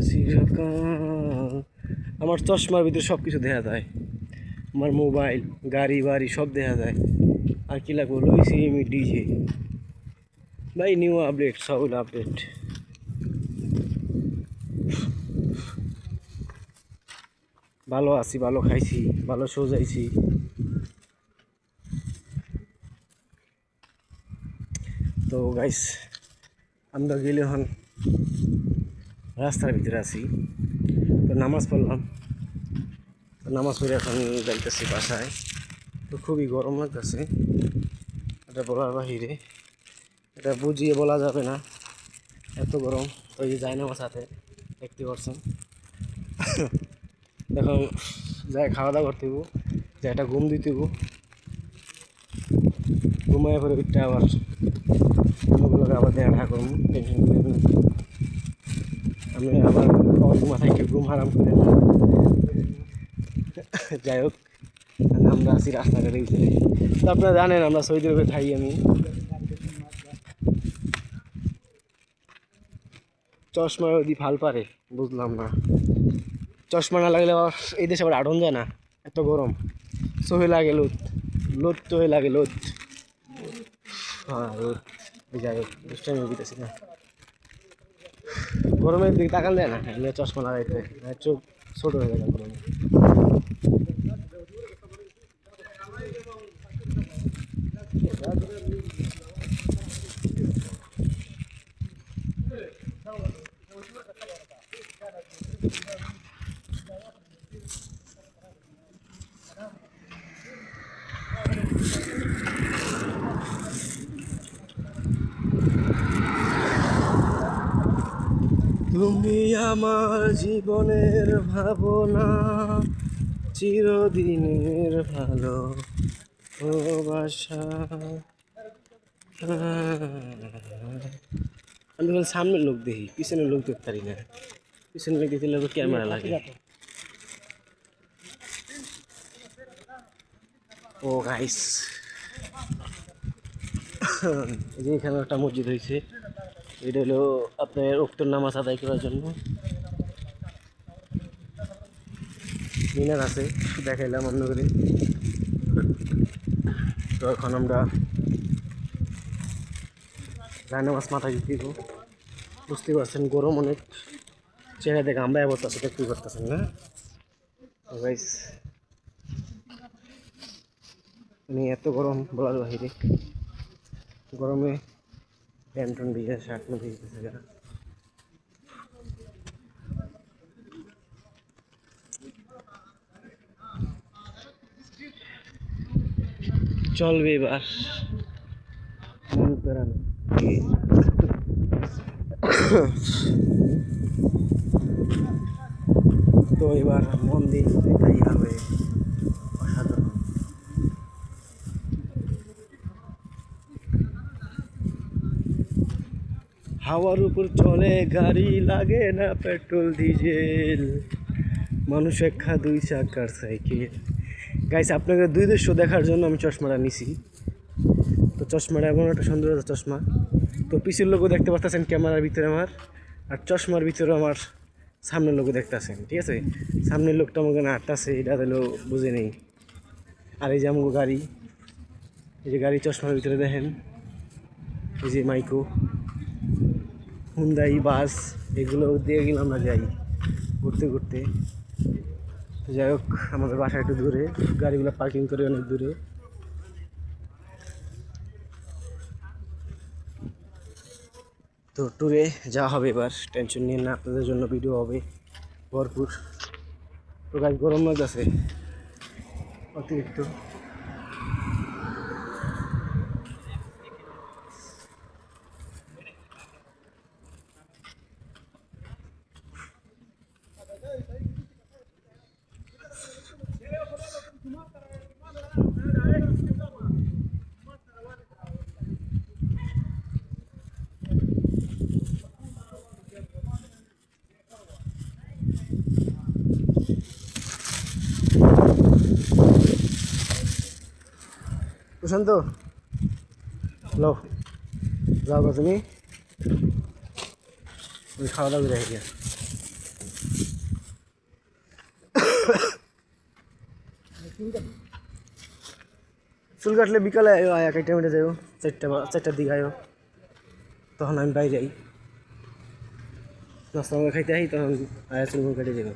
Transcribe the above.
চিরকাল। আমার চশমার ভিতরে সব কিছু দেখা যায়, আমার মোবাইল, গাড়ি বাড়ি সব দেখা যায়। আর কি লাগবো, লইছি আমি ডিজে ভাই, নিউ আপডেট, সব আপডেট। ভালো আছি, ভালো খাইছি, ভালো সোজাইছি। তো গাইস, আমরা গেলে হন রাস্তার ভিতরে আছি। তো নামাজ পড়লাম, তো নামাজ পড়ে এখন যাইতেছি বাসায়। তো খুবই গরম লাগতেছে, এটা বলার বাহিরে, এটা বুঝিয়ে বলা যাবে না, এত গরম। তো এই যাই নামাজ হাতে দেখতে পারছেন। এখন যাই খাওয়া দাওয়া করতে হবো, যে একটা ঘুম দিতে হবো, ঘুমায় পরে উঠতে আবার অন্যগুলোকে আবার দেখা করবো, টেনশন করে আমি আবার মাথায় কেউ ঘুম হারাম করে না। যাই হোক, আমরা আছি রাস্তাঘাটে ভিতরে। তো আপনারা জানেন আমরা সৌদি আরবে থাকি। আমি চশমা যদি ফাল পারে বুঝলাম না, চশমা না লাগলে এই দেশে আবার আড়ন যায় না, এত গরম। সহে লাগে লোদ, লোদ তো হয়ে লাগে লোদ। হ্যাঁ লোদ। যাই হোক, দুষ্টামি দিতেছি না, গরমের দিকে তাকান যায় না, এমনি চশমা লাগাইতে চোখ ছোট হয়ে যায় গরমে। তুমি আমার জীবনের ভাবনা, চিরদিনের ভালোবাসা। আমি যখন সামনের লোক দেখি, পিছনের লোক দেখতে পারি না। পিছনের লোক দেখতে লোক ক্যামেরা লাগে। ও গাইস, এই যে এখানে একটা মসজিদ হয়েছে, এটা হলো আপনার উক্তর নামাজ আদায় করার জন্য। মিনার আছে, দেখাইলাম অন্য করে। তো এখন আমরা নামাজ মাথায় দিব, বুঝতে পারছেন গরম অনেক, চেহারা দেখে আমরা অবস্থা আছে, দেখতে করতেছেন না গাইস। মানে এত গরম বলার বাহিরে, গরমে প্যান্ট ট্যান্ট ভিজে, শার্ট না ভিজতেছে যারা। চলবে এবার মন পেরানো। তো এবার মন দিয়ে দেখাই হবে অসাধারণ। হাওয়ার উপর চলে গাড়ি, লাগে না পেট্রোল ডিজেল, মানুষ একটা 2 চাকার সাইকেল। গাইস, আপনাকে দুই দৃশ্য দেখার জন্য আমি চশমাটা নিছি। তো চশমাটা এমন একটা সুন্দর চশমা। তো পিছের লোকও দেখতে পাচ্ছেন ক্যামেরার ভিতরে আমার, আর চশমার ভিতরে আমার সামনের লোকও দেখতেছেন। ঠিক আছে, সামনের লোকটা আমাকে না আটটাছে, এটা হলো বুঝে নেই। আর এই যে আমাকে গাড়ি, এই যে গাড়ি চশমার ভিতরে দেখেন, এই যে মাইকো, হুন্ডাই বাস, এগুলো দিয়ে গেলে আমরা যাই ঘুরতে ঘুরতে। যাই হোক, আমাদের বাসা একটু দূরে, গাড়িগুলো পার্কিং করে অনেক দূরে। তো ট্যুরে যাওয়া হবে এবার, টেনশন নিয়ে না, আপনাদের জন্য ভিডিও হবে ভরপুর। তো গাছ গরম লাগতেছে অতিরিক্ত। প্রশান্ত লো, যাও গো তুমি, খাওয়া দাওয়া করে গিয়া। চুল কাটলে বিকালে আয়ো, এক একটা মিনিটে যাইও, 4টার দিকে আয়ো, তখন আমি বাইরে যাই, নাস্তা খাইতে আই, তখন আয়া চুল কেটে যাবো।